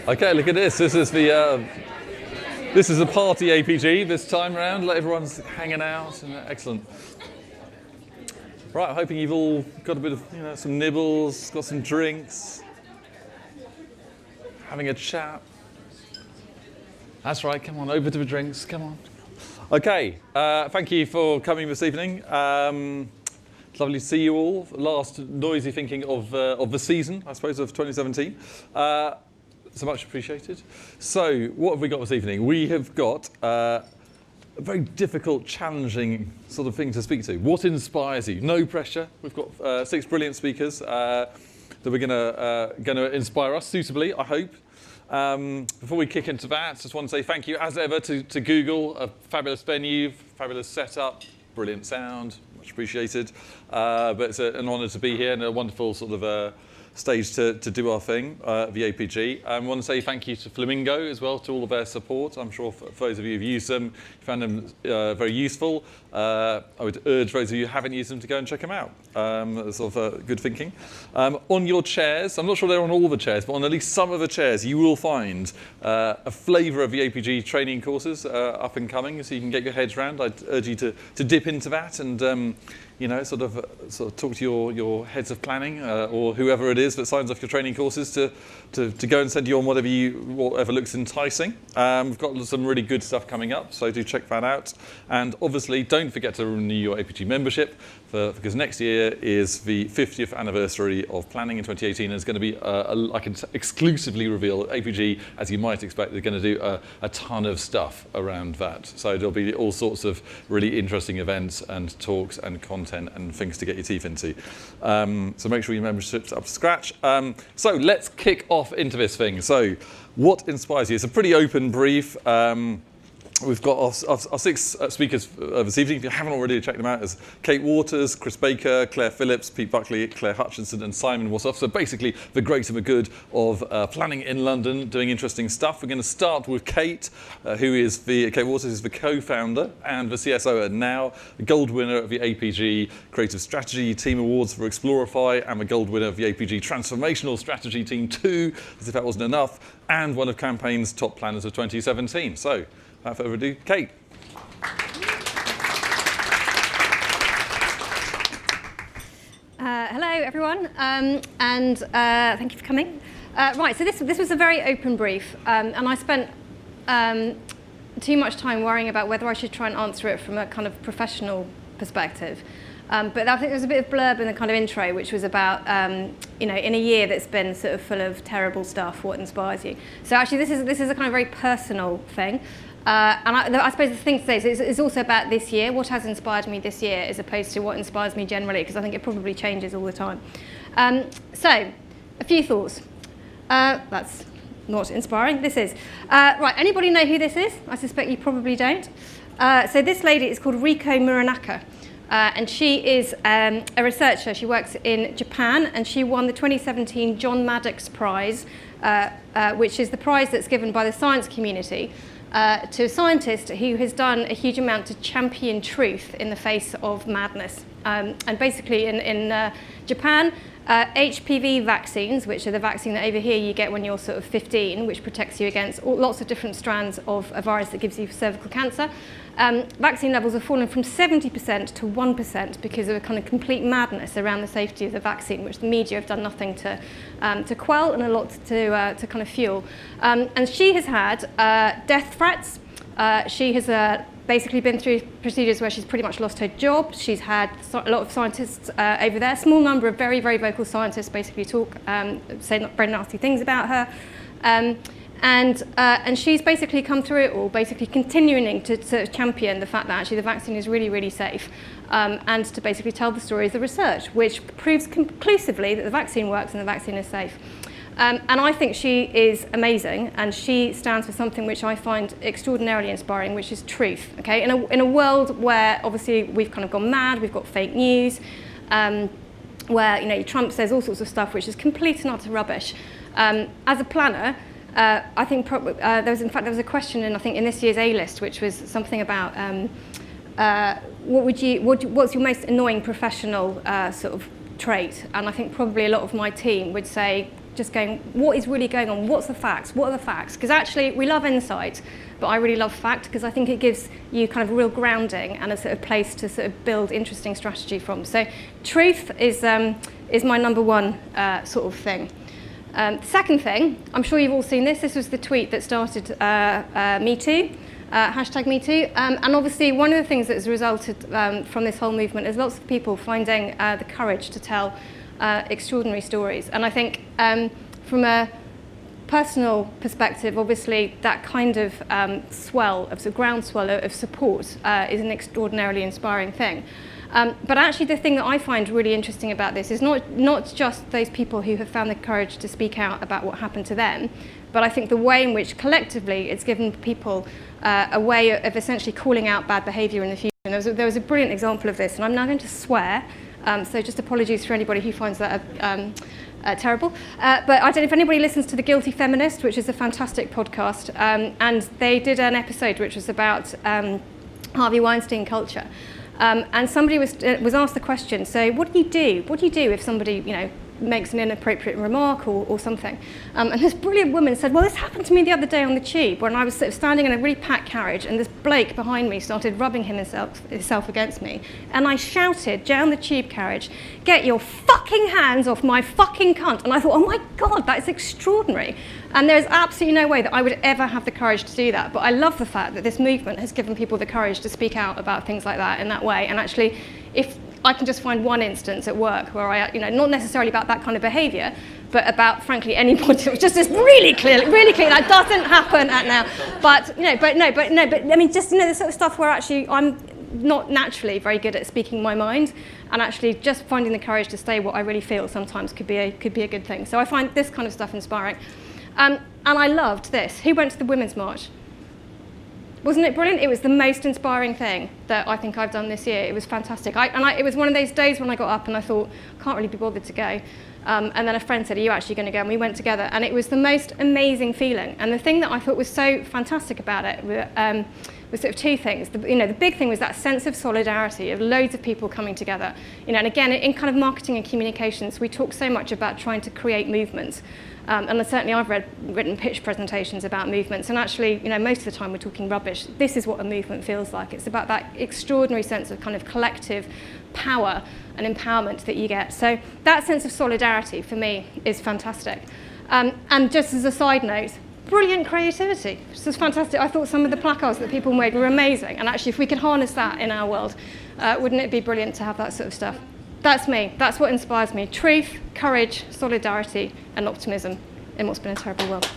Okay, look at this. This is the party APG this time around. Everyone's hanging out and excellent. Right, I'm hoping you've all got a bit of some nibbles, got some drinks, having a chat. That's right. Come on, over to the drinks. Come on. Okay. Thank you for coming this evening. Lovely to see you all. Last noisy thinking of the season, I suppose, of 2017. So much appreciated. So, what have we got this evening? We have got a very difficult, challenging sort of thing to speak to. What inspires you? No pressure. We've got 6 brilliant speakers that we're going to inspire us suitably, I hope. Before we kick into that, just want to say thank you, as ever, to Google. A fabulous venue, fabulous setup, brilliant sound. Much appreciated. But it's an honour to be here and a wonderful sort of stage to do our thing, the APG. I want to say thank you to Flamingo as well, to all of their support. I'm sure for those of you who've used them, you found them very useful. I would urge those of you who haven't used them to go and check them out. Sort of good thinking. On your chairs, I'm not sure they're on all the chairs, but on at least some of the chairs, you will find a flavour of the APG training courses up and coming, so you can get your heads round. I'd urge you to dip into that and sort of talk to your heads of planning or whoever it is that signs off your training courses to go and send you on whatever looks enticing. We've got some really good stuff coming up, so do check that out. And obviously, don't forget to renew your APG membership because next year is the 50th anniversary of planning in 2018. And it's going to be, I can exclusively reveal, APG, as you might expect, they're going to do a ton of stuff around that. So there'll be all sorts of really interesting events and talks and content and things to get your teeth into. So make sure your membership's up to scratch. So let's kick off into this thing. So what inspires you? It's a pretty open brief. We've got our 6 speakers this evening. If you haven't already, check them out. As Kate Waters, Chris Baker, Clare Phillips, Pete Buckley, Clare Hutchinson and Simon Wassef. So basically the great and the good of planning in London, doing interesting stuff. We're going to start with Kate, Kate Waters is the co-founder and the CSO at Now, the gold winner of the APG Creative Strategy Team Awards for Explorify and the gold winner of the APG Transformational Strategy Team 2, as if that wasn't enough, and one of Campaign's top planners of 2017. So, without further ado, Kate. Hello, everyone, and thank you for coming. Right, so this was a very open brief, and I spent too much time worrying about whether I should try and answer it from a kind of professional perspective. But I think there was a bit of blurb in the kind of intro, which was about, in a year that's been sort of full of terrible stuff, what inspires you? So actually, this is a kind of very personal thing. And I suppose the thing to say is it's also about this year, what has inspired me this year, as opposed to what inspires me generally, because I think it probably changes all the time. So, a few thoughts. That's not inspiring. This is. Right, anybody know who this is? I suspect you probably don't. So this lady is called Riko Muranaka. And she is a researcher. She works in Japan, and she won the 2017 John Maddox Prize, which is the prize that's given by the science community to a scientist who has done a huge amount to champion truth in the face of madness. And basically in Japan, HPV vaccines, which are the vaccine that over here you get when you're sort of 15, which protects you against lots of different strands of a virus that gives you cervical cancer. Vaccine levels have fallen from 70% to 1% because of a kind of complete madness around the safety of the vaccine, which the media have done nothing to quell and a lot to kind of fuel. And she has had death threats. She has basically been through procedures where she's pretty much lost her job. She's had a lot of scientists over there, a small number of very, very vocal scientists basically talk, say very nasty things about her. And she's basically come through it all, basically continuing to champion the fact that actually the vaccine is really, really safe, and to basically tell the story of the research, which proves conclusively that the vaccine works and the vaccine is safe. And I think she is amazing, and she stands for something which I find extraordinarily inspiring, which is truth. Okay, in a world where obviously we've kind of gone mad, we've got fake news, where Trump says all sorts of stuff which is complete and utter rubbish. As a planner, I think there was a question in this year's A-list, which was something about what's your most annoying professional sort of trait, and I think probably a lot of my team would say just going, what is really going on? What's the facts? What are the facts? Because actually, we love insight, but I really love fact because I think it gives you kind of real grounding and a sort of place to sort of build interesting strategy from. So truth is my number one sort of thing. The second thing, I'm sure you've all seen this. This was the tweet that started Me Too. Hashtag Me Too. And obviously one of the things that has resulted from this whole movement is lots of people finding the courage to tell extraordinary stories. And I think from a personal perspective, obviously that kind of swell, of the groundswell of support is an extraordinarily inspiring thing. But actually the thing that I find really interesting about this is not just those people who have found the courage to speak out about what happened to them, but I think the way in which collectively it's given people a way of essentially calling out bad behaviour in the future. And there was a brilliant example of this, and I'm now going to swear, so just apologies for anybody who finds that terrible. But I don't know if anybody listens to The Guilty Feminist, which is a fantastic podcast, and they did an episode which was about Harvey Weinstein culture. And somebody was asked the question, so what do you do? What do you do if somebody, makes an inappropriate remark or something? And this brilliant woman said, well, this happened to me the other day on the tube when I was sort of standing in a really packed carriage and this bloke behind me started rubbing himself against me. And I shouted down the tube carriage, get your fucking hands off my fucking cunt. And I thought, oh my God, that is extraordinary. And there's absolutely no way that I would ever have the courage to do that. But I love the fact that this movement has given people the courage to speak out about things like that in that way. And actually, if I can just find one instance at work where I, not necessarily about that kind of behaviour, but about, frankly, anybody. It was just this really clear. That doesn't happen at now. But I mean, just the sort of stuff where actually I'm not naturally very good at speaking my mind, and actually just finding the courage to say what I really feel sometimes could be a good thing. So I find this kind of stuff inspiring. And I loved this. Who went to the Women's March? Wasn't it brilliant? It was the most inspiring thing that I think I've done this year. It was fantastic. It was one of those days when I got up and I thought, I can't really be bothered to go. And then a friend said, are you actually going to go? And we went together. And it was the most amazing feeling. And the thing that I thought was so fantastic about it was sort of two things. The big thing was that sense of solidarity, of loads of people coming together. And again, in kind of marketing and communications, we talk so much about trying to create movements. And certainly I've written pitch presentations about movements, and actually, most of the time we're talking rubbish. This is what a movement feels like. It's about that extraordinary sense of kind of collective power and empowerment that you get. So that sense of solidarity for me is fantastic. And just as a side note, brilliant creativity. This is fantastic. I thought some of the placards that people made were amazing, and actually if we could harness that in our world, wouldn't it be brilliant to have that sort of stuff? That's me. That's what inspires me. Truth, courage, solidarity, and optimism in what's been a terrible world.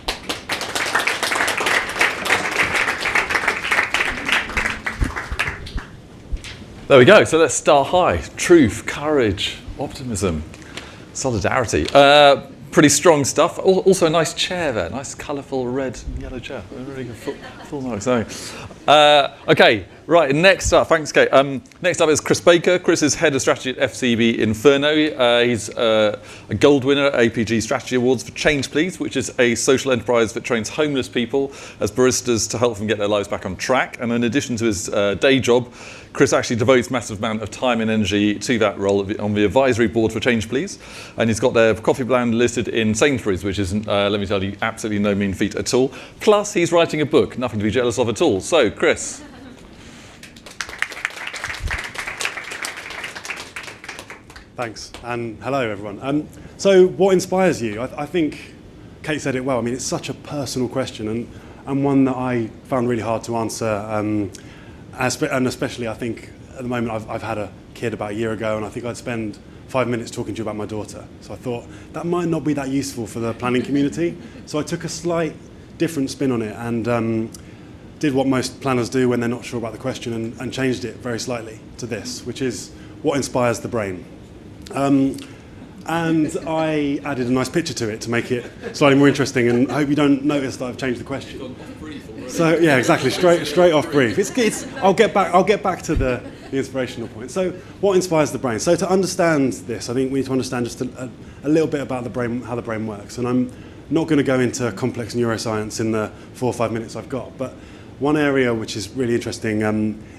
There we go. So let's start high. Truth, courage, optimism, solidarity. Pretty strong stuff. Also a nice chair there. Nice, colourful red and yellow chair. Really good. Full marks. Okay. Right, next up, thanks Kate. Next up is Chris Baker. Chris is Head of Strategy at FCB Inferno. He's a gold winner at APG Strategy Awards for Change Please, which is a social enterprise that trains homeless people as baristas to help them get their lives back on track. And in addition to his day job, Chris actually devotes massive amount of time and energy to that role on the advisory board for Change Please. And he's got their coffee brand listed in Sainsbury's, which is, let me tell you, absolutely no mean feat at all. Plus, he's writing a book, nothing to be jealous of at all. So, Chris. Thanks, and hello everyone. So what inspires you? I think Kate said it well. I mean, it's such a personal question and one that I found really hard to answer, and especially I think at the moment I've had a kid about a year ago, and I think I'd spend 5 minutes talking to you about my daughter. So I thought that might not be that useful for the planning community. So I took a slight different spin on it and did what most planners do when they're not sure about the question and changed it very slightly to this, which is what inspires the brain. And I added a nice picture to it to make it slightly more interesting, and I hope you don't notice that I've changed the question. So yeah, exactly, straight off brief. I'll get back to the inspirational point. So what inspires the brain? So to understand this, I think we need to understand just a little bit about the brain, how the brain works. And I'm not going to go into complex neuroscience in the 4 or 5 minutes I've got, but One area which is really interesting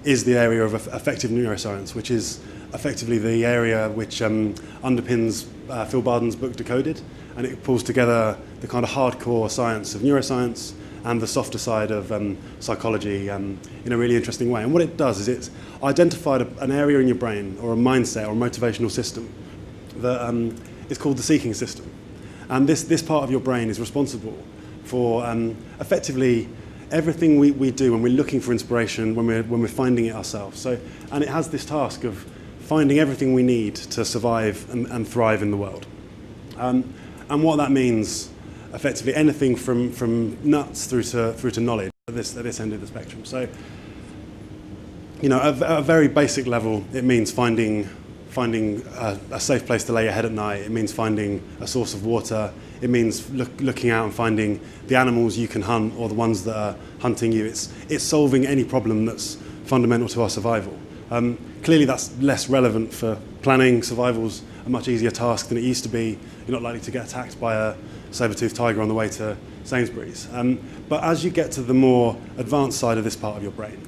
is the area of affective neuroscience, which is effectively the area which underpins Phil Barden's book Decoded, and it pulls together the kind of hardcore science of neuroscience and the softer side of psychology in a really interesting way. And what it does is it's identified an area in your brain or a mindset or a motivational system that is called the seeking system. And this part of your brain is responsible for effectively everything we do when we're looking for inspiration, when we're finding it ourselves. And it has this task of finding everything we need to survive and thrive in the world. And what that means, effectively, anything from nuts through to knowledge at this end of the spectrum. So, at a very basic level, it means finding a safe place to lay your head at night. It means finding a source of water. It means looking out and finding the animals you can hunt or the ones that are hunting you. It's solving any problem that's fundamental to our survival. Clearly, that's less relevant for planning. Survival's a much easier task than it used to be. You're not likely to get attacked by a saber-toothed tiger on the way to Sainsbury's. But as you get to the more advanced side of this part of your brain,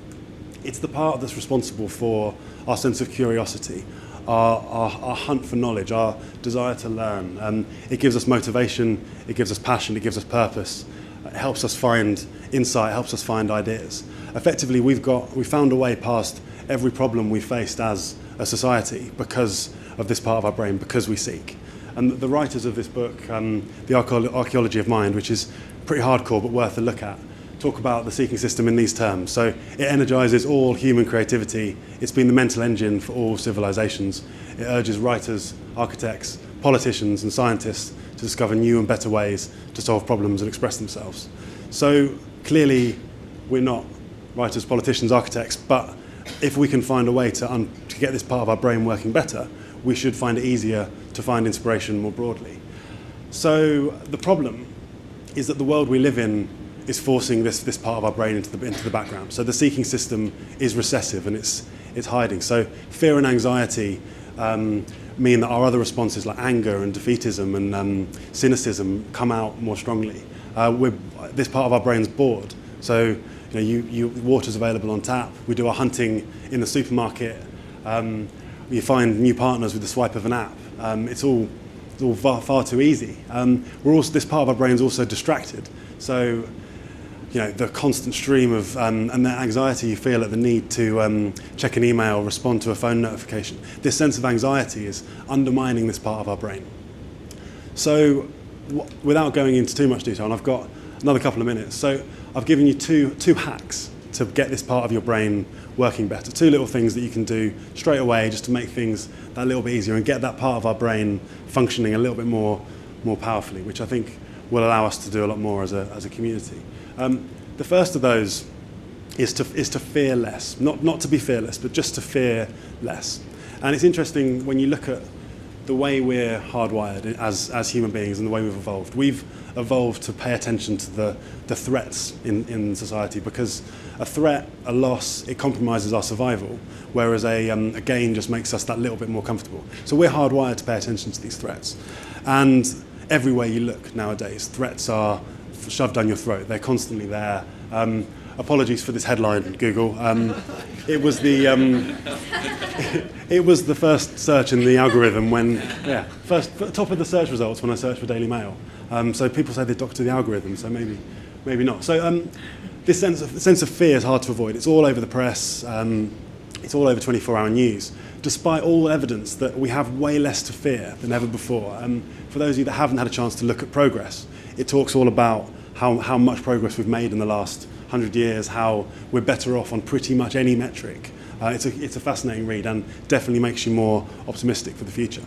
it's the part that's responsible for our sense of curiosity, our hunt for knowledge, our desire to learn. It gives us motivation, it gives us passion, it gives us purpose. It helps us find insight, helps us find ideas. Effectively, we found a way past every problem we faced as a society because of this part of our brain, because we seek. And the writers of this book, The Archaeology of Mind, which is pretty hardcore but worth a look at, talk about the seeking system in these terms. So it energizes all human creativity. It's been the mental engine for all civilizations. It urges writers, architects, politicians and scientists to discover new and better ways to solve problems and express themselves. So clearly we're not writers, politicians, architects, but if we can find a way to get this part of our brain working better, we should find it easier to find inspiration more broadly. So the problem is that the world we live in is forcing this part of our brain into the background. So the seeking system is recessive and it's hiding. So fear and anxiety mean that our other responses like anger and defeatism and cynicism come out more strongly. This part of our brain's bored. So water's available on tap. We do our hunting in the supermarket. You find new partners with the swipe of an app. It's all far too easy. This part of our brain is also distracted. So, the constant stream of and the anxiety you feel at the need to check an email, respond to a phone notification. This sense of anxiety is undermining this part of our brain. So, without going into too much detail, and I've got another couple of minutes, so I've given you two hacks to get this part of your brain working better. Two little things that you can do straight away just to make things that little bit easier and get that part of our brain functioning a little bit more powerfully, which I think will allow us to do a lot more as a community. The first of those is to fear less. Not to be fearless, but just to fear less. And it's interesting when you look at the way we're hardwired as human beings and the way we've evolved. We've evolved to pay attention to the threats in society, because a threat, a loss, it compromises our survival, whereas a gain just makes us that little bit more comfortable. So we're hardwired to pay attention to these threats. And everywhere you look nowadays, threats are shoved down your throat. They're constantly there. Apologies for this headline, Google. It was the first search in the algorithm first top of the search results when I searched for Daily Mail. So people say they doctor the algorithm, so maybe not. So this sense of fear is hard to avoid. It's all over the press. It's all over 24-hour news, despite all evidence that we have way less to fear than ever before. For those of you that haven't had a chance to look at progress, it talks all about how much progress we've made in the last 100 years, how we're better off on pretty much any metric. It's a fascinating read and definitely makes you more optimistic for the future.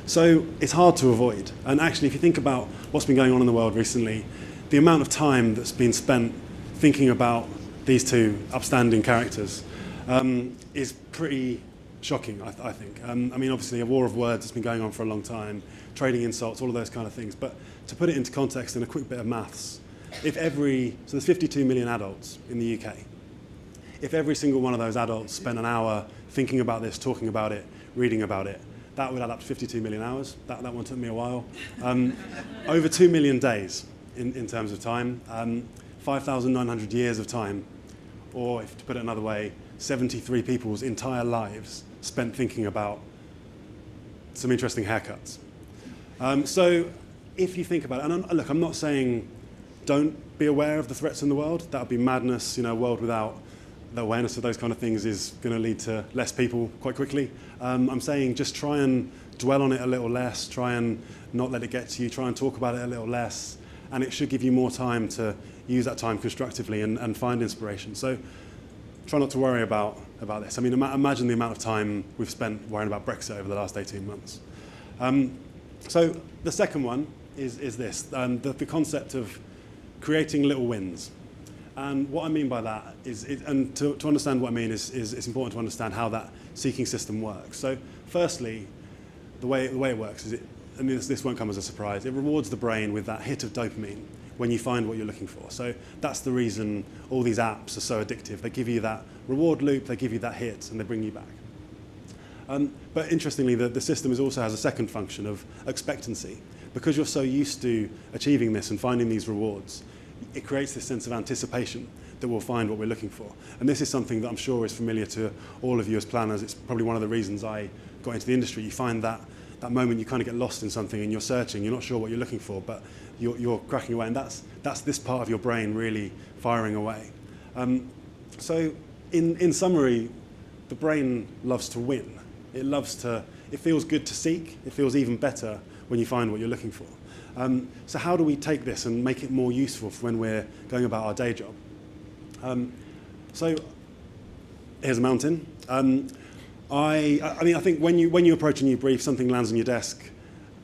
So it's hard to avoid. And actually, if you think about what's been going on in the world recently, the amount of time that's been spent thinking about these two upstanding characters is pretty shocking, I think. I mean, obviously, a war of words has been going on for a long time, trading insults, all of those kind of things. But to put it into context in a quick bit of maths, so there's 52 million adults in the UK. If every single one of those adults spent an hour thinking about this, talking about it, reading about it, that would add up to 52 million hours. That one took me a while. Over 2 million days in terms of time. 5,900 years of time, or if to put it another way, 73 people's entire lives spent thinking about some interesting haircuts. So if you think about it, and look, I'm not saying don't be aware of the threats in the world. That would be madness. A world without the awareness of those kind of things is going to lead to less people quite quickly. I'm saying just try and dwell on it a little less, try and not let it get to you, try and talk about it a little less, and it should give you more time to use that time constructively and find inspiration. So try not to worry about this. I mean, imagine the amount of time we've spent worrying about Brexit over the last 18 months. So the second one is this, the concept of creating little wins. And what I mean by that is, and to understand what I mean is it's important to understand how that seeking system works. So firstly, the way it works is, and this won't come as a surprise, it rewards the brain with that hit of dopamine when you find what you're looking for. So that's the reason all these apps are so addictive. They give you that reward loop, they give you that hit, and they bring you back. But interestingly, the system also has a second function of expectancy. Because you're so used to achieving this and finding these rewards, it creates this sense of anticipation that we'll find what we're looking for. And this is something that I'm sure is familiar to all of you as planners. It's probably one of the reasons I got into the industry. You find that moment you kind of get lost in something and you're searching, you're not sure what you're looking for, but you're cracking away, and that's this part of your brain really firing away. So in summary, the brain loves to win. It feels good to seek. It feels even better when you find what you're looking for. So how do we take this and make it more useful for when we're going about our day job? So here's a mountain. I think when you approach a new brief, something lands on your desk,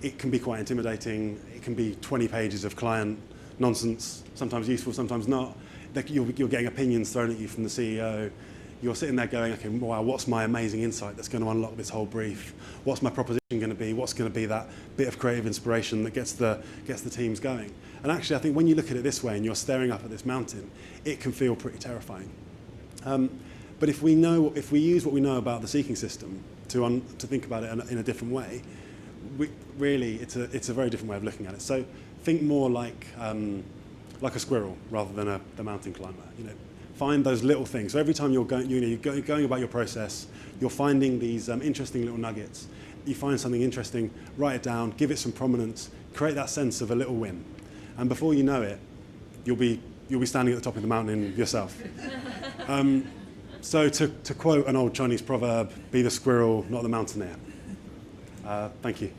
it can be quite intimidating. It can be 20 pages of client nonsense, sometimes useful, sometimes not. You're getting opinions thrown at you from the CEO. You're sitting there going, okay, wow, what's my amazing insight that's going to unlock this whole brief? What's my proposition going to be? What's going to be that bit of creative inspiration that gets the teams going? And actually, I think when you look at it this way and you're staring up at this mountain, it can feel pretty terrifying. But if we use what we know about the seeking system to think about it in a different way, it's a very different way of looking at it. So think more like a squirrel rather than the mountain climber. Find those little things. So every time you're going about your process, you're finding these interesting little nuggets. You find something interesting, write it down, give it some prominence, create that sense of a little win, and before you know it, you'll be standing at the top of the mountain yourself. So to quote an old Chinese proverb, be the squirrel, not the mountaineer. Thank you.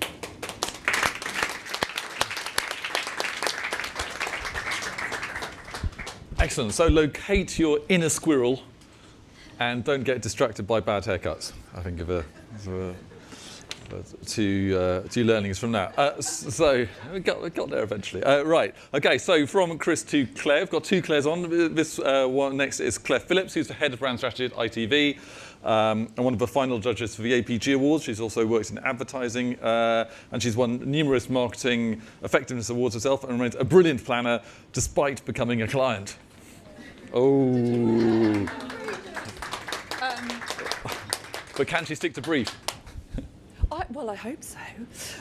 Excellent. So locate your inner squirrel and don't get distracted by bad haircuts. I think of two learnings from that. So we got there eventually. Right. Okay. So from Chris to Claire, we've got two Claires on. This one next is Clare Phillips, who's the head of brand strategy at ITV, and one of the final judges for the APG Awards. She's also worked in advertising, and she's won numerous marketing effectiveness awards herself, and remains a brilliant planner despite becoming a client. Oh. But can she stick to brief? Well, I hope so.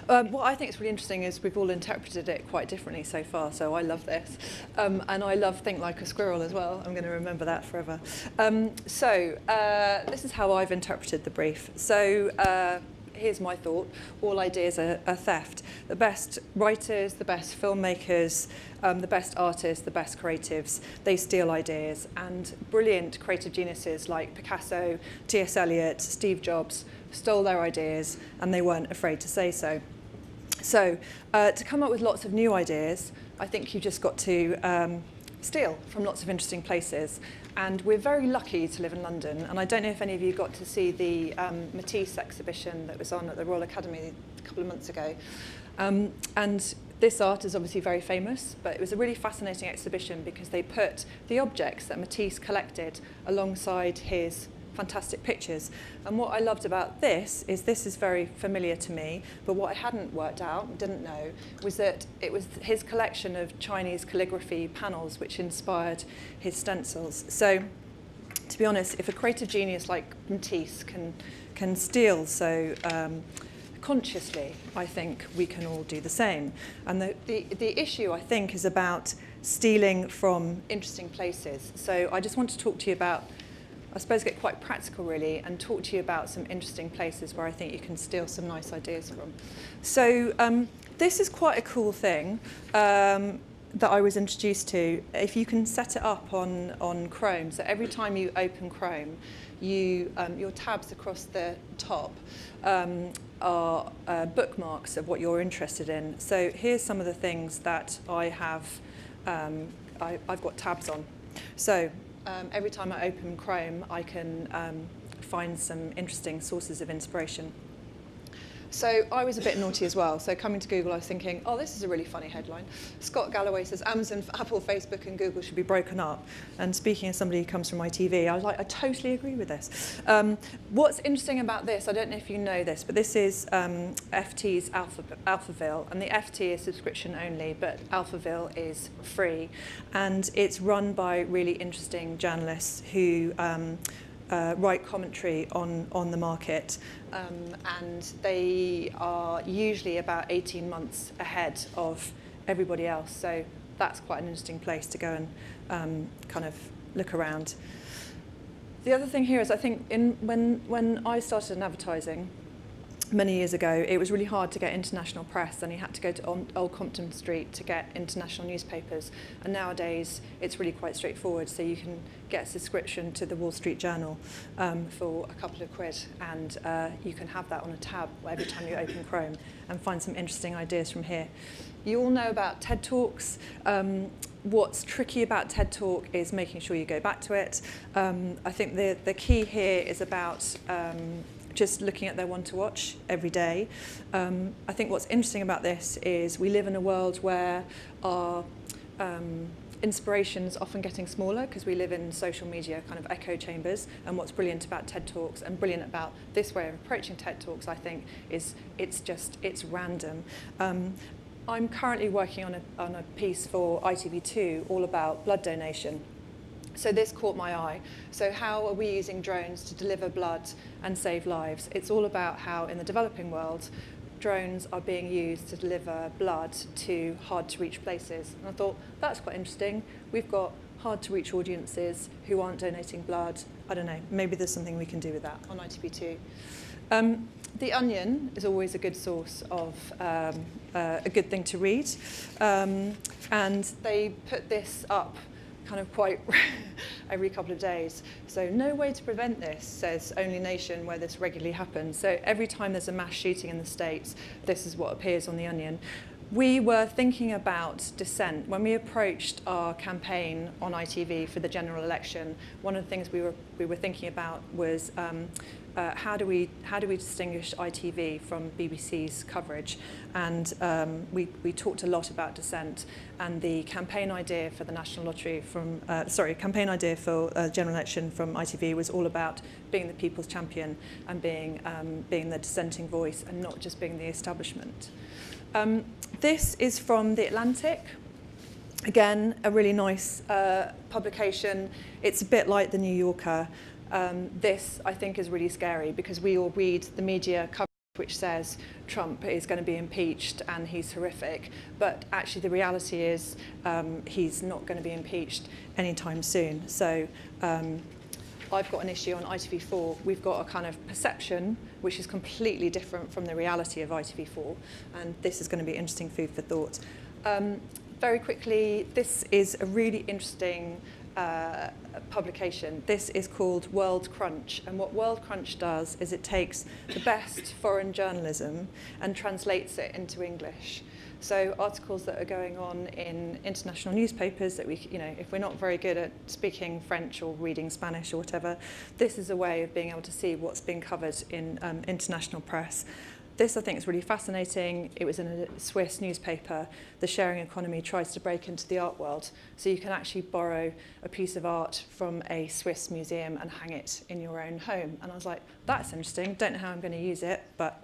What I think is really interesting is we've all interpreted it quite differently so far, so I love this. And I love Think Like a Squirrel as well. I'm going to remember that forever. This is how I've interpreted the brief. So here's my thought. All ideas are theft. The best writers, the best filmmakers, the best artists, the best creatives, they steal ideas. And brilliant creative geniuses like Picasso, T.S. Eliot, Steve Jobs stole their ideas, and they weren't afraid to say so. So to come up with lots of new ideas, I think you just got to steal from lots of interesting places. And we're very lucky to live in London. And I don't know if any of you got to see the Matisse exhibition that was on at the Royal Academy a couple of months ago. And this art is obviously very famous, but it was a really fascinating exhibition because they put the objects that Matisse collected alongside his fantastic pictures. And what I loved about this is very familiar to me, but what I hadn't worked out, didn't know, was that it was his collection of Chinese calligraphy panels which inspired his stencils. So, to be honest, if a creative genius like Matisse can steal so consciously, I think we can all do the same. And the issue, I think, is about stealing from interesting places. So I just want to talk to you about, I suppose, get quite practical really, and talk to you about some interesting places where I think you can steal some nice ideas from. So this is quite a cool thing that I was introduced to. If you can set it up on Chrome, so every time you open Chrome, your tabs across the top are bookmarks of what you're interested in. So here's some of the things that I have, I've got tabs on. So every time I open Chrome, I can find some interesting sources of inspiration. So I was a bit naughty as well. So coming to Google, I was thinking, oh, this is a really funny headline. Scott Galloway says Amazon, Apple, Facebook, and Google should be broken up. And speaking as somebody who comes from ITV, I was like, I totally agree with this. What's interesting about this, I don't know if you know this, but this is FT's Alphaville. And the FT is subscription only, but Alphaville is free. And it's run by really interesting journalists who write commentary on the market, and they are usually about 18 months ahead of everybody else, so that's quite an interesting place to go and kind of look around. The other thing here is, I think when I started in advertising many years ago, it was really hard to get international press, and you had to go to Old Compton Street to get international newspapers. And nowadays, it's really quite straightforward. So you can get a subscription to the Wall Street Journal for a couple of quid, and you can have that on a tab every time you open Chrome and find some interesting ideas from here. You all know about TED Talks. What's tricky about TED Talk is making sure you go back to it. I think the key here is about just looking at their one to watch every day. I think what's interesting about this is we live in a world where our inspiration is often getting smaller because we live in social media kind of echo chambers. And what's brilliant about TED Talks and brilliant about this way of approaching TED Talks, I think, is it's random. I'm currently working on a piece for ITV2 all about blood donation. So this caught my eye. So how are we using drones to deliver blood and save lives? It's all about how in the developing world, drones are being used to deliver blood to hard-to-reach places. And I thought, that's quite interesting. We've got hard-to-reach audiences who aren't donating blood. I don't know, maybe there's something we can do with that on ITV2. The Onion is always a good source of a good thing to read. And they put this up kind of quite every couple of days. So no way to prevent this, says Only Nation, where this regularly happens. So every time there's a mass shooting in the States, this is what appears on The Onion. We were thinking about dissent. When we approached our campaign on ITV for the general election, one of the things we were thinking about was how do we distinguish ITV from BBC's coverage? And we talked a lot about dissent, and the campaign idea for the National Lottery from campaign idea for general election from ITV was all about being the people's champion and being the dissenting voice and not just being the establishment. This is from The Atlantic. Again, a really nice publication. It's a bit like The New Yorker. This, I think, is really scary because we all read the media coverage which says Trump is going to be impeached and he's horrific. But actually the reality is he's not going to be impeached anytime soon. So I've got an issue on ITV4. We've got a kind of perception which is completely different from the reality of ITV4. And this is going to be interesting food for thought. Very quickly, this is a really interesting publication. This is called World Crunch, and what World Crunch does is it takes the best foreign journalism and translates it into English. So articles that are going on in international newspapers that we, if we're not very good at speaking French or reading Spanish or whatever, this is a way of being able to see what's being covered in international press. This, I think, is really fascinating. It was in a Swiss newspaper. The sharing economy tries to break into the art world. So you can actually borrow a piece of art from a Swiss museum and hang it in your own home. And I was like, that's interesting. Don't know how I'm going to use it, but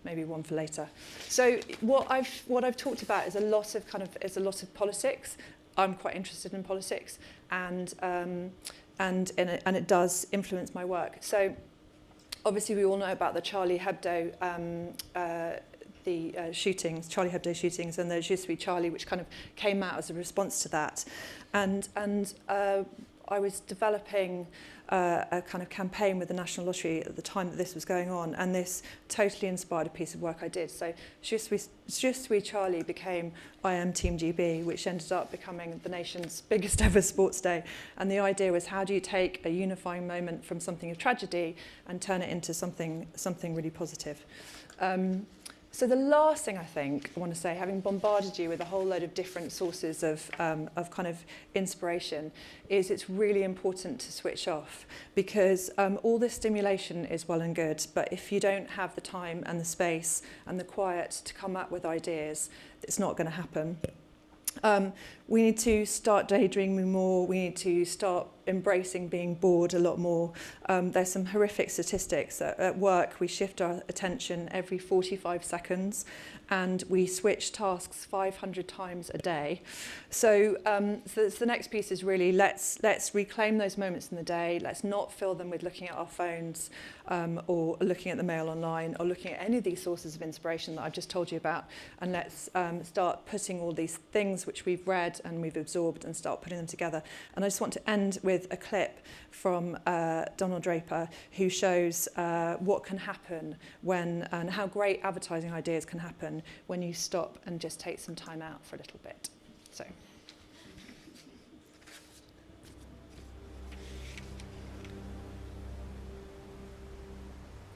maybe one for later. So what I've talked about is a lot of politics. I'm quite interested in politics, and it does influence my work. So obviously we all know about the Charlie Hebdo shootings, Charlie Hebdo shootings, and the Je suis Charlie, which kind of came out as a response to that. And I was developing a kind of campaign with the National Lottery at the time that this was going on, and this totally inspired a piece of work I did. So Je suis Charlie became I Am Team GB, which ended up becoming the nation's biggest ever sports day. And the idea was, how do you take a unifying moment from something of tragedy and turn it into something really positive? So the last thing I think I want to say, having bombarded you with a whole load of different sources of kind of inspiration, is it's really important to switch off, because all this stimulation is well and good, but if you don't have the time and the space and the quiet to come up with ideas, it's not going to happen. We need to start daydreaming more. We need to start embracing being bored a lot more. There's some horrific statistics. At work, we shift our attention every 45 seconds, and we switch tasks 500 times a day. So the next piece is really let's reclaim those moments in the day. Let's not fill them with looking at our phones or looking at the mail online or looking at any of these sources of inspiration that I've just told you about. And let's start putting all these things which we've read and we've absorbed and start putting them together. And I just want to end with a clip from Donald Draper, who shows what can happen when, and how great advertising ideas can happen when you stop and just take some time out for a little bit. So.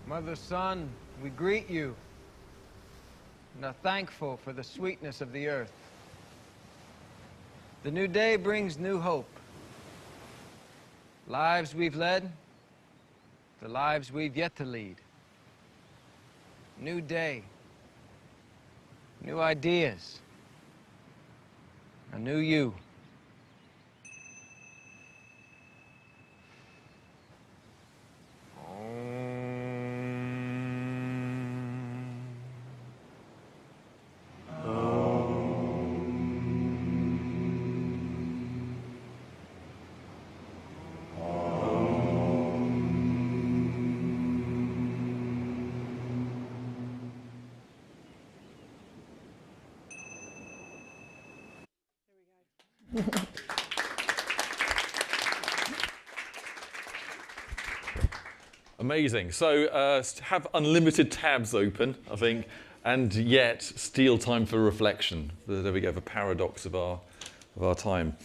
Mother, son, we greet you and are thankful for the sweetness of the earth. The new day brings new hope. Lives we've led, the lives we've yet to lead. New day, new ideas, a new you. Amazing. So have unlimited tabs open, I think, and yet steal time for reflection. There we go, the paradox of our time.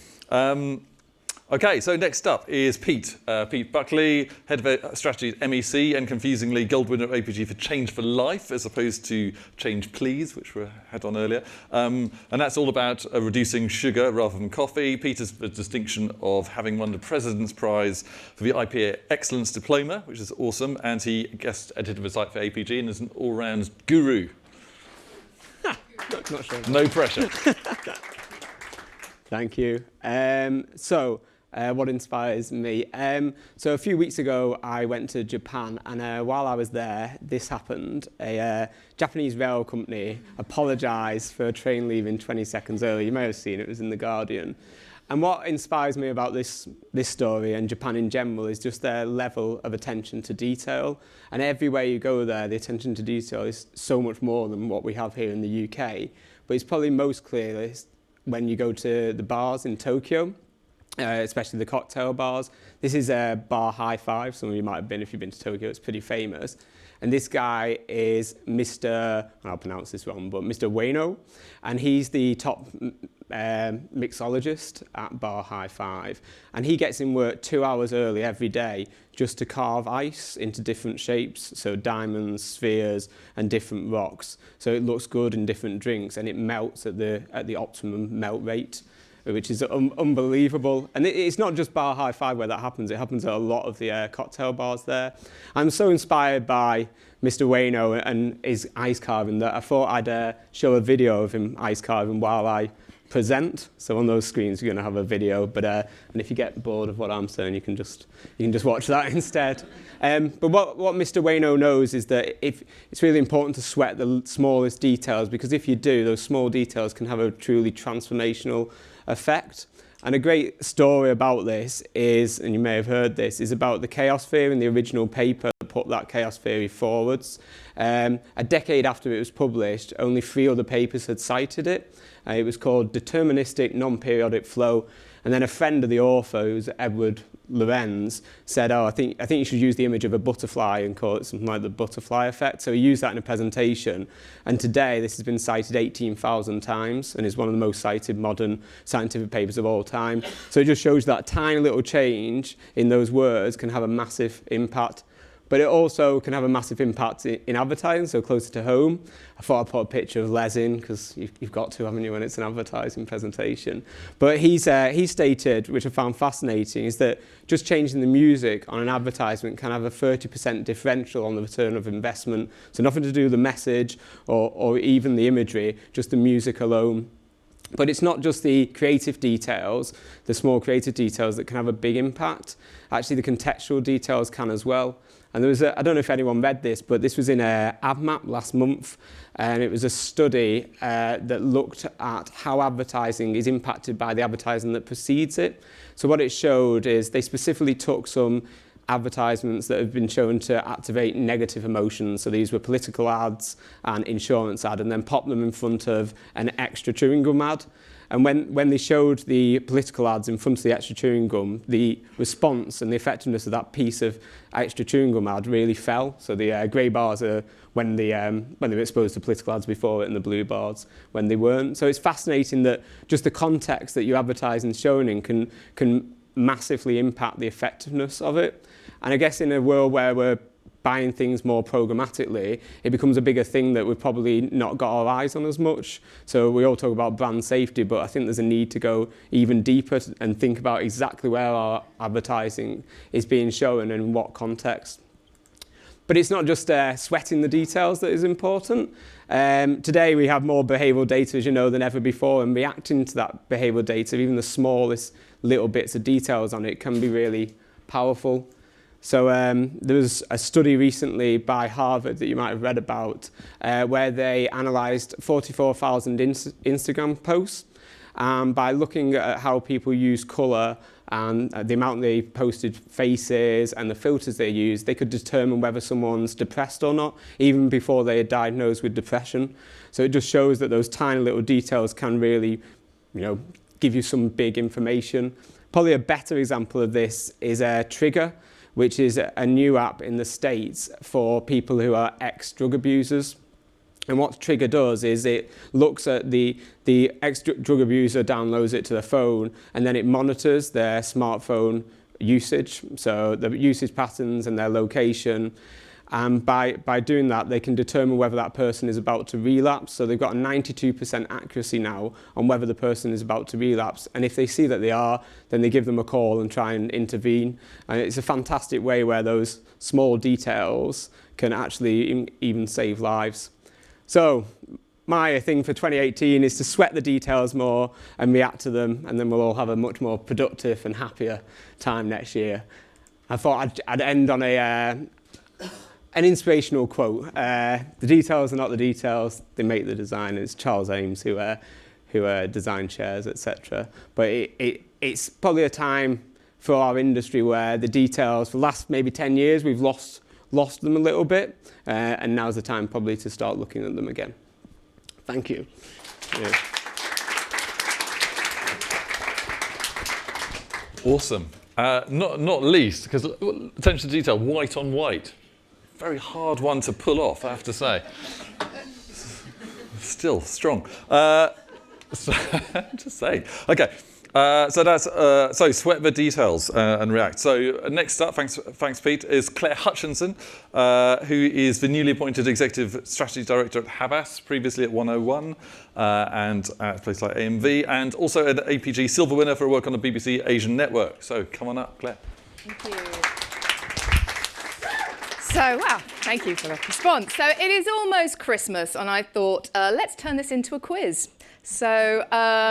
Okay, so next up is Pete. Pete Buckley, Head of Strategy at MEC, and confusingly gold winner at APG for Change for Life, as opposed to Change Please, which we had on earlier. And that's all about reducing sugar rather than coffee. Pete has the distinction of having won the President's Prize for the IPA Excellence Diploma, which is awesome, and he guest edited the site for APG and is an all-round guru. Not sure. No pressure. Thank you. What inspires me? So a few weeks ago, I went to Japan, and while I was there, this happened. A Japanese rail company apologised for a train leaving 20 seconds early. You may have seen it, it was in The Guardian. And what inspires me about this story and Japan in general is just their level of attention to detail. And everywhere you go there, the attention to detail is so much more than what we have here in the UK. But it's probably most clearest when you go to the bars in Tokyo. Especially the cocktail bars. This is a bar High Five. Some of you might have been if you've been to Tokyo. It's pretty famous. And this guy is Mr. I'll pronounce this wrong, but Mr. Ueno. And he's the top mixologist at bar High Five. And he gets in work 2 hours early every day just to carve ice into different shapes. So diamonds, spheres, and different rocks. So it looks good in different drinks, and it melts at the optimum melt rate, which is unbelievable. And it's not just bar High Five where that happens, it happens at a lot of the cocktail bars there. I'm so inspired by Mr. Ueno and his ice carving that I thought I'd show a video of him ice carving while I present. So on those screens you're going to have a video, but and if you get bored of what I'm saying, you can just watch that instead. But what Mr. Ueno knows is that it's really important to sweat the smallest details, because if you do, those small details can have a truly transformational effect. And a great story about this is, and you may have heard this, is about the chaos theory in the original paper put that chaos theory forwards. A decade after it was published, only 3 other papers had cited it. It was called Deterministic Non-Periodic Flow. And then a friend of the author, who's Edward Lorenz, said, I think you should use the image of a butterfly and call it something like the butterfly effect. So he used that in a presentation. And today, this has been cited 18,000 times and is one of the most cited modern scientific papers of all time. So it just shows that tiny little change in those words can have a massive impact. But it also can have a massive impact in advertising, so closer to home. I thought I'd put a picture of Les in, because you've got to, haven't you, when it's an advertising presentation. But he stated, which I found fascinating, is that just changing the music on an advertisement can have a 30% differential on the return of investment. So nothing to do with the message or even the imagery, just the music alone. But it's not just the creative details, the small creative details that can have a big impact. Actually, the contextual details can as well. And there was I don't know if anyone read this, but this was in AdMap last month, and it was a study that looked at how advertising is impacted by the advertising that precedes it. So what it showed is they specifically took some advertisements that have been shown to activate negative emotions. So these were political ads and insurance ad, and then popped them in front of an extra chewing gum ad. And when they showed the political ads in front of the extra chewing gum, the response and the effectiveness of that piece of extra chewing gum ad really fell. So the grey bars are when they were exposed to political ads before it, and the blue bars when they weren't. So it's fascinating that just the context that your advertising is shown in can massively impact the effectiveness of it. And I guess in a world where we're buying things more programmatically, it becomes a bigger thing that we've probably not got our eyes on as much. So we all talk about brand safety, but I think there's a need to go even deeper and think about exactly where our advertising is being shown and in what context. But it's not just sweating the details that is important. Today we have more behavioural data, as you know, than ever before, and reacting to that behavioural data, even the smallest little bits of details on it, can be really powerful. So there was a study recently by Harvard that you might have read about where they analysed 44,000 Instagram posts. By looking at how people use colour and the amount they posted faces and the filters they used, they could determine whether someone's depressed or not, even before they are diagnosed with depression. So it just shows that those tiny little details can really, give you some big information. Probably a better example of this is Trigger, which is a new app in the States for people who are ex-drug abusers. And what Trigger does is it looks at the ex-drug abuser, downloads it to their phone, and then it monitors their smartphone usage, so the usage patterns and their location. And by doing that, they can determine whether that person is about to relapse. So they've got a 92% accuracy now on whether the person is about to relapse. And if they see that they are, then they give them a call and try and intervene. And it's a fantastic way where those small details can actually even save lives. So my thing for 2018 is to sweat the details more and react to them, and then we'll all have a much more productive and happier time next year. I thought I'd end on an inspirational quote. The details are not the details, they make the design. It's Charles Ames who designed chairs, etc. But it's probably a time for our industry where the details, for the last maybe 10 years, we've lost them a little bit, and now's the time probably to start looking at them again. Thank you. Yeah. Awesome. Not least, because attention to detail, white on white. Very hard one to pull off, I have to say. Still strong. Just saying. Okay. So that's so sweat the details and react. So next up, thanks Pete, is Clare Hutchinson, who is the newly appointed Executive Strategy Director at Havas, previously at 101 and at places like AMV, and also an APG Silver winner for her work on the BBC Asian Network. So come on up, Clare. Thank you. So, wow, thank you for the response. So it is almost Christmas, and I thought, let's turn this into a quiz. So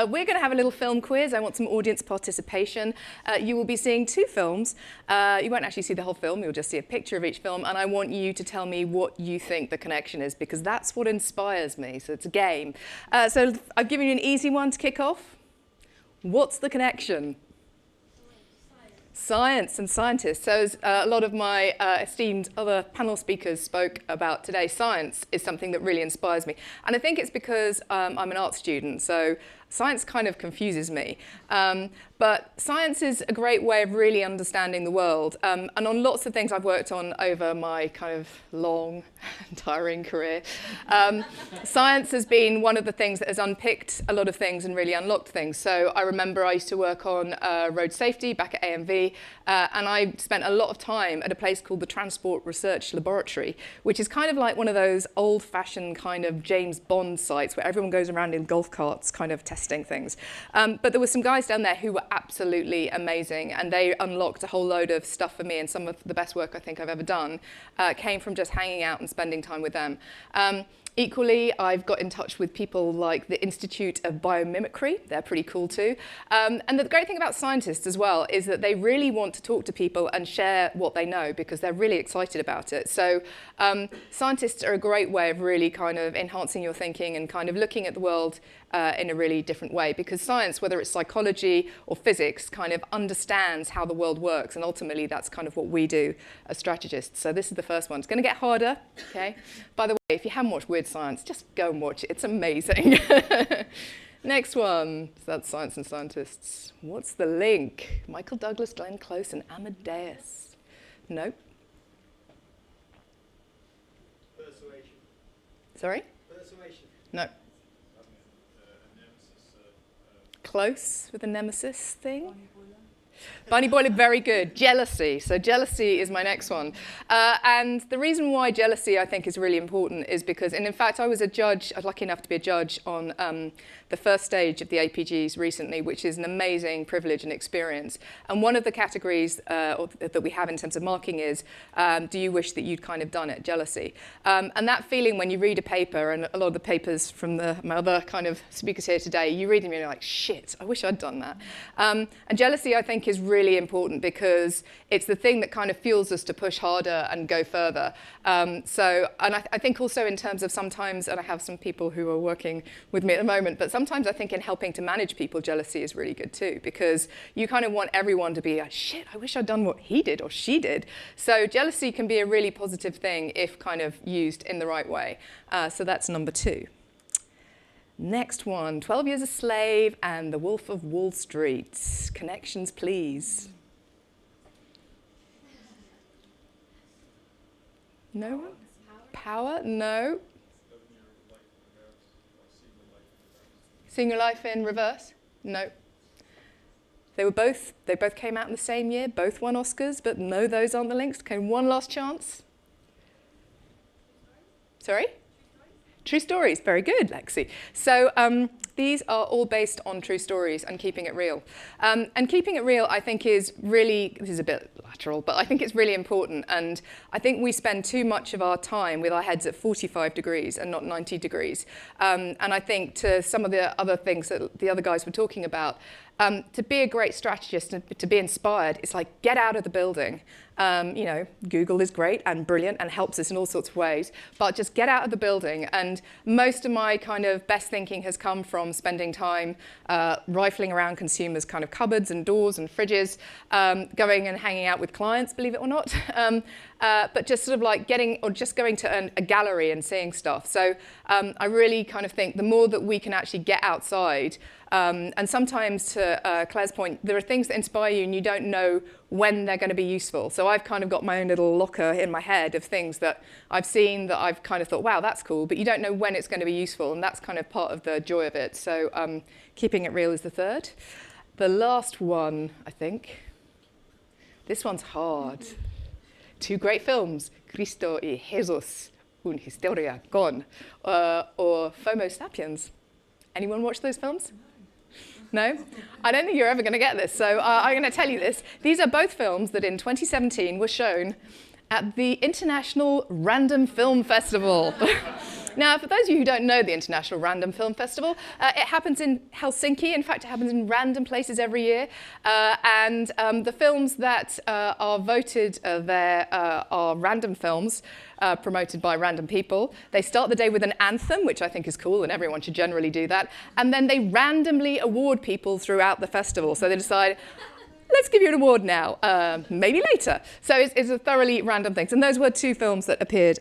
we're going to have a little film quiz. I want some audience participation. You will be seeing 2 films. You won't actually see the whole film. You'll just see a picture of each film. And I want you to tell me what you think the connection is, because that's what inspires me. So it's a game. So I've given you an easy one to kick off. What's the connection? Science and scientists. So as a lot of my esteemed other panel speakers spoke about today, science is something that really inspires me. And I think it's because I'm an art student, so science kind of confuses me. But science is a great way of really understanding the world. And on lots of things I've worked on over my kind of long and tiring career, science has been one of the things that has unpicked a lot of things and really unlocked things. So I remember I used to work on road safety back at AMV, and I spent a lot of time at a place called the Transport Research Laboratory, which is kind of like one of those old-fashioned kind of James Bond sites where everyone goes around in golf carts kind of testing things. But there were some guys down there who were absolutely amazing, and they unlocked a whole load of stuff for me, and some of the best work I think I've ever done came from just hanging out and spending time with them. Equally, I've got in touch with people like the Institute of Biomimicry. They're pretty cool too. And the great thing about scientists as well is that they really want to talk to people and share what they know because they're really excited about it. So scientists are a great way of really kind of enhancing your thinking and kind of looking at the world in a really different way, because science, whether it's psychology or physics, kind of understands how the world works, and ultimately that's kind of what we do as strategists. So this is the first one. It's going to get harder, okay? By the way, if you haven't watched Weird Science, just go and watch it. It's amazing. Next one, so that's science and scientists. What's the link? Michael Douglas, Glenn Close, and Amadeus. Nope. Persuasion. Sorry? Persuasion. No. Close with the nemesis thing. Bunny Boiler, very good. Jealousy. So jealousy is my next one. And the reason why jealousy, I think, is really important is because, and in fact, I was lucky enough to be a judge on the first stage of the APGs recently, which is an amazing privilege and experience. And one of the categories that we have in terms of marking is, do you wish that you'd kind of done it? Jealousy. And that feeling when you read a paper, and a lot of the papers from my other kind of speakers here today, you read them and you're like, shit, I wish I'd done that. And jealousy, I think, is really important because it's the thing that kind of fuels us to push harder and go further. And I think also in terms of sometimes, and I have some people who are working with me at the moment, but sometimes I think in helping to manage people, jealousy is really good too, because you kind of want everyone to be like, shit, I wish I'd done what he did or she did. So jealousy can be a really positive thing if kind of used in the right way. So that's number 2. Next one, 12 Years a Slave and The Wolf of Wall Street. Connections, please. No one? Power? No. Seeing Your Life in Reverse? No. They both came out in the same year, both won Oscars, but no, those aren't the links. Okay, one last chance. Sorry? True stories, very good, Lexi. So these are all based on true stories and keeping it real. And keeping it real, I think, is really, this is a bit lateral, but I think it's really important. And I think we spend too much of our time with our heads at 45 degrees and not 90 degrees. And I think to some of the other things that the other guys were talking about, to be a great strategist and to be inspired, it's like get out of the building. Google is great and brilliant and helps us in all sorts of ways, but just get out of the building. And most of my kind of best thinking has come from spending time rifling around consumers' kind of cupboards and doors and fridges, going and hanging out with clients, believe it or not, but just sort of like going to a gallery and seeing stuff. So I really kind of think the more that we can actually get outside, and sometimes, to Claire's point, there are things that inspire you and you don't know when they're going to be useful. So I've kind of got my own little locker in my head of things that I've seen that I've kind of thought, wow, that's cool, but you don't know when it's going to be useful, and that's kind of part of the joy of it. So keeping it real is the third. The last one, I think, this one's hard. 2 great films, Cristo y Jesus, una historia con, or Homo sapiens. Anyone watch those films? No? I don't think you're ever going to get this, so I'm going to tell you this. These are both films that in 2017 were shown at the International Random Film Festival. Now, for those of you who don't know the International Random Film Festival, it happens in Helsinki. In fact, it happens in random places every year. And the films that are voted there are random films promoted by random people. They start the day with an anthem, which I think is cool, and everyone should generally do that. And then they randomly award people throughout the festival. So they decide, let's give you an award now, maybe later. So it's a thoroughly random thing. And those were 2 films that appeared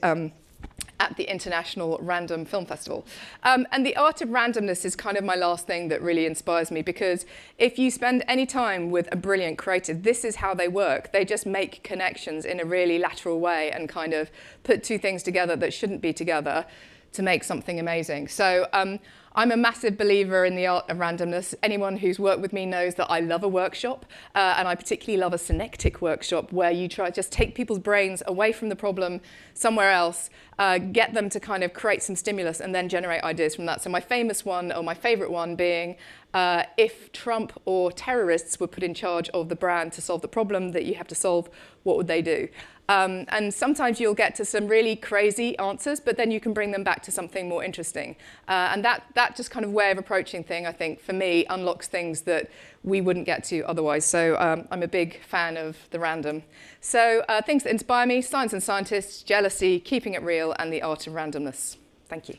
at the International Random Film Festival. And the art of randomness is kind of my last thing that really inspires me, because if you spend any time with a brilliant creative, this is how they work. They just make connections in a really lateral way and kind of put 2 things together that shouldn't be together to make something amazing. So I'm a massive believer in the art of randomness. Anyone who's worked with me knows that I love a workshop, and I particularly love a synectic workshop where you try just take people's brains away from the problem somewhere else, get them to kind of create some stimulus and then generate ideas from that. So my famous one, or my favorite one, being if Trump or terrorists were put in charge of the brand to solve the problem that you have to solve, what would they do? And sometimes you'll get to some really crazy answers, but then you can bring them back to something more interesting. And that just kind of way of approaching thing, I think, for me, unlocks things that we wouldn't get to otherwise. So I'm a big fan of the random. So things that inspire me: science and scientists, jealousy, keeping it real, and the art of randomness. Thank you.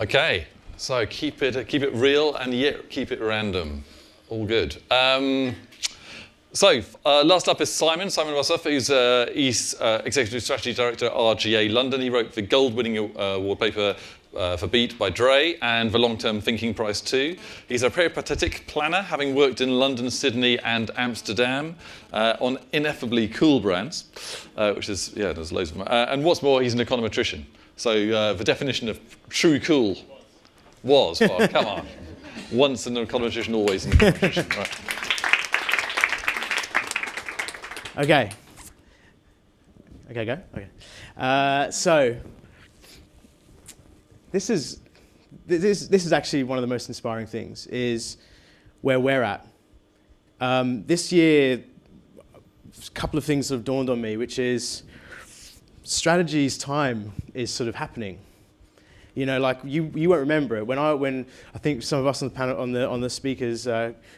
Okay, so keep it real and yet keep it random. All good. Last up is Simon Wassef, who's Executive Strategy Director at RGA London. He wrote the gold-winning award paper for Beat by Dre and the Long-Term Thinking Prize too. He's a peripatetic planner, having worked in London, Sydney and Amsterdam on ineffably cool brands, which is, yeah, there's loads of them. And what's more, he's an econometrician. So the definition of true cool was, well, come on. Once an econometrician, always an econometrician. Right. Okay, go. Okay. So this is actually one of the most inspiring things, is where we're at. This year, a couple of things have dawned on me, which is strategy's time is sort of happening. You know, like you won't remember it. When I think some of us on the panel, on the speakers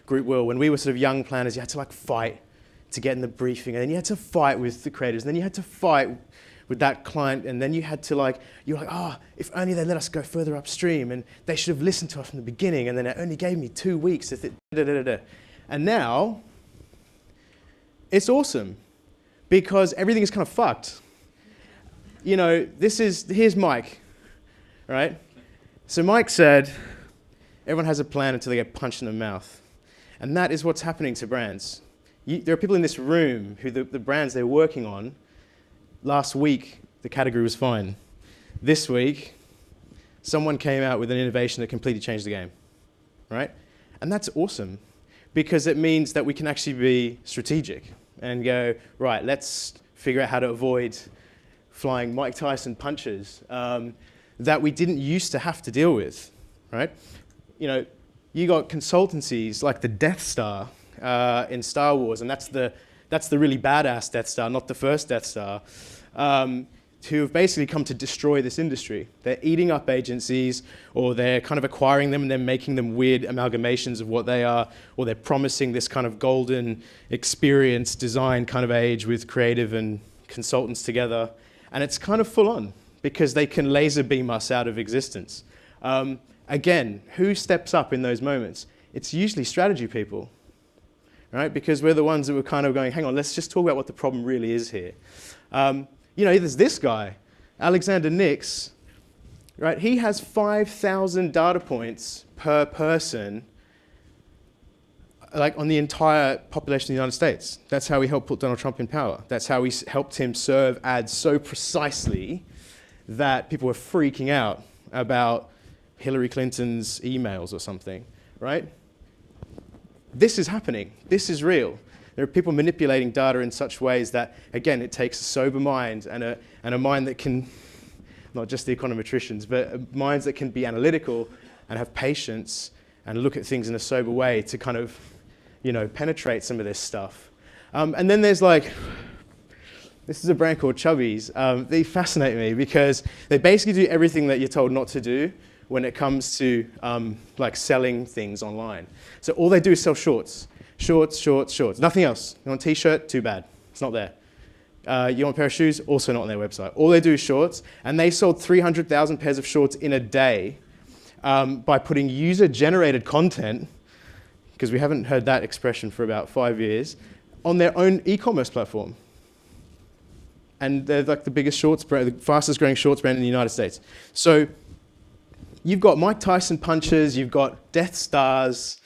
group will, when we were sort of young planners, you had to like fight to get in the briefing, and then you had to fight with the creators, and then you had to fight with that client, and then you had to like, you're like, oh, if only they let us go further upstream, and they should have listened to us from the beginning, and then it only gave me 2 weeks. And now, it's awesome, because everything is kind of fucked. You know, here's Mike, right? So Mike said, everyone has a plan until they get punched in the mouth. And that is what's happening to brands. There are people in this room who the brands they're working on, last week, the category was fine. This week, someone came out with an innovation that completely changed the game, right? And that's awesome, because it means that we can actually be strategic and go, right, let's figure out how to avoid flying Mike Tyson punches that we didn't used to have to deal with, right? You know, you got consultancies like the Death Star in Star Wars, and that's the really badass Death Star, not the first Death Star, who have basically come to destroy this industry. They're eating up agencies, or they're kind of acquiring them and then making them weird amalgamations of what they are, or they're promising this kind of golden experience design kind of age with creative and consultants together. And it's kind of full on, because they can laser beam us out of existence. Again, who steps up in those moments? It's usually strategy people, right? Because we're the ones that were kind of going, hang on, let's just talk about what the problem really is here. You know, there's this guy, Alexander Nix, right? He has 5,000 data points per person, like on the entire population of the United States. That's how he helped put Donald Trump in power. That's how he helped him serve ads so precisely that people were freaking out about Hillary Clinton's emails or something, right? This is happening. This is real. There are people manipulating data in such ways that, again, it takes a sober mind and a mind that can, not just the econometricians, but minds that can be analytical and have patience and look at things in a sober way to kind of, you know, penetrate some of this stuff. And then there's like, this is a brand called Chubbies. They fascinate me because they basically do everything that you're told not to do when it comes to like selling things online. So all they do is sell shorts. Shorts, shorts, shorts. Nothing else. You want a t-shirt? Too bad. It's not there. You want a pair of shoes? Also not on their website. All they do is shorts. And they sold 300,000 pairs of shorts in a day. by putting user-generated content, because we haven't heard that expression for about 5 years, on their own e-commerce platform. And they're like the biggest shorts brand, the fastest growing shorts brand in the United States. So you've got Mike Tyson punches, you've got Death Stars,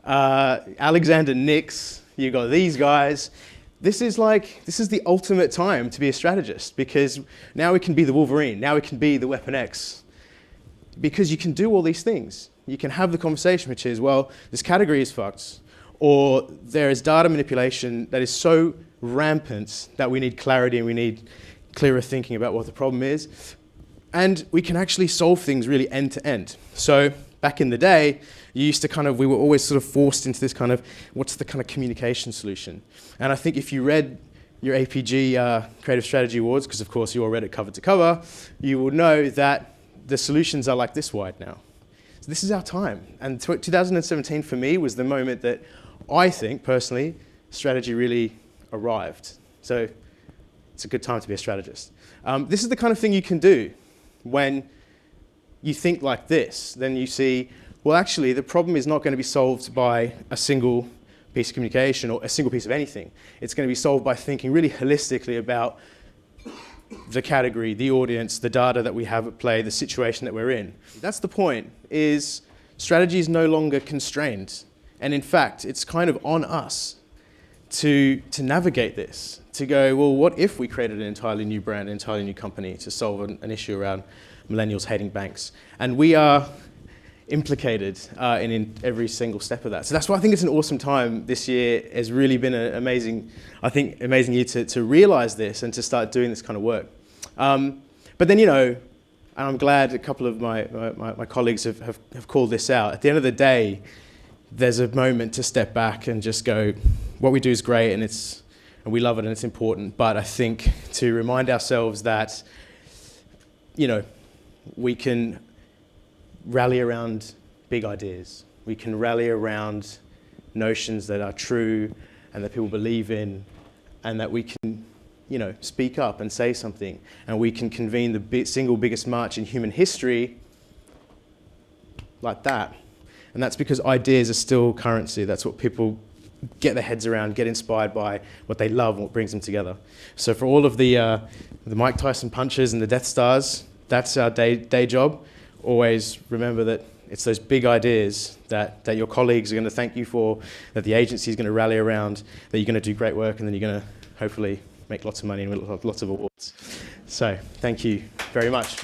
Alexander Nicks, you've got these guys. This is the ultimate time to be a strategist, because now we can be the Wolverine, now we can be the Weapon X, because you can do all these things. You can have the conversation, which is, well, this category is fucked, or there is data manipulation that is so rampant that we need clarity and we need clearer thinking about what the problem is. And we can actually solve things really end to end. So back in the day, we were always sort of forced into this kind of, what's the kind of communication solution? And I think if you read your APG Creative Strategy Awards, because of course you all read it cover to cover, you will know that the solutions are like this wide now. So this is our time. And 2017 for me was the moment that I think, personally, strategy really arrived. So it's a good time to be a strategist. This is the kind of thing you can do when you think like this. Then you see, well, actually, the problem is not going to be solved by a single piece of communication or a single piece of anything. It's going to be solved by thinking really holistically about the category, the audience, the data that we have at play, the situation that we're in. That's the point, is strategy is no longer constrained. And in fact, it's kind of on us to navigate this, to go, well, what if we created an entirely new brand, an entirely new company to solve an issue around millennials hating banks? And we are implicated in every single step of that. So that's why I think it's an awesome time this year. Has really been an amazing year to realize this and to start doing this kind of work. But then, and I'm glad a couple of my colleagues have called this out. At the end of the day, there's a moment to step back and just go, what we do is great and we love it and it's important. But I think to remind ourselves that, we can rally around big ideas. We can rally around notions that are true and that people believe in, and that we can, speak up and say something, and we can convene the single biggest march in human history like that. And that's because ideas are still currency. That's what people get their heads around, get inspired by, what they love, and what brings them together. So for all of the Mike Tyson punches and the Death Stars, that's our day job. Always remember that it's those big ideas that your colleagues are going to thank you for, that the agency is going to rally around, that you're going to do great work, and then you're going to hopefully make lots of money and win lots of awards. So thank you very much.